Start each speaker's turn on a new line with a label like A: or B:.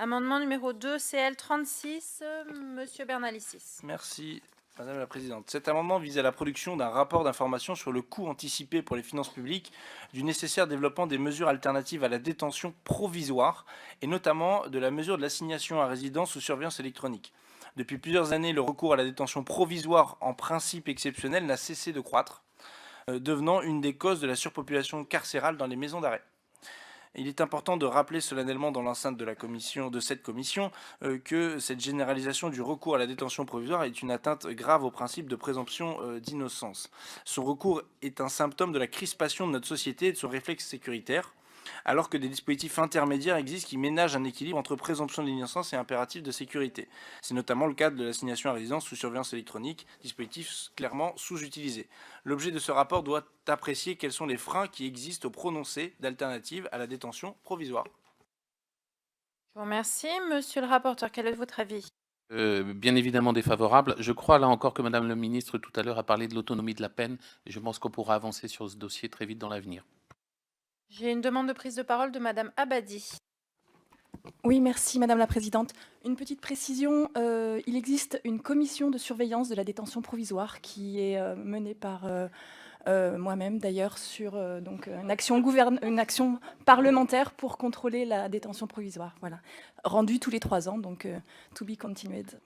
A: Amendement numéro 2, CL 36, Monsieur Bernalicis.
B: Merci, Madame la Présidente. Cet amendement vise à la production d'un rapport d'information sur le coût anticipé pour les finances publiques du nécessaire développement des mesures alternatives à la détention provisoire, et notamment de la mesure de l'assignation à résidence sous surveillance électronique. Depuis plusieurs années, le recours à la détention provisoire, en principe exceptionnel, n'a cessé de croître, devenant une des causes de la surpopulation carcérale dans les maisons d'arrêt. Il est important de rappeler solennellement dans l'enceinte de cette commission que cette généralisation du recours à la détention provisoire est une atteinte grave au principe de présomption d'innocence. Son recours est un symptôme de la crispation de notre société et de son réflexe sécuritaire, alors que des dispositifs intermédiaires existent qui ménagent un équilibre entre présomption d'innocence et impératif de sécurité. C'est notamment le cas de l'assignation à résidence sous surveillance électronique, dispositif clairement sous-utilisé. L'objet de ce rapport doit apprécier quels sont les freins qui existent au prononcé d'alternatives à la détention provisoire.
A: Je vous remercie. Monsieur le rapporteur, quel est votre avis?
C: Bien évidemment défavorable. Je crois là encore que Madame le ministre tout à l'heure a parlé de l'autonomie de la peine et je pense qu'on pourra avancer sur ce dossier très vite dans l'avenir.
A: J'ai une demande de prise de parole de Madame Abadi.
D: Oui, merci Madame la Présidente. Une petite précision, il existe une commission de surveillance de la détention provisoire qui est menée par moi-même d'ailleurs sur donc une action parlementaire pour contrôler la détention provisoire. Voilà, rendue tous les 3 ans, donc to be continued.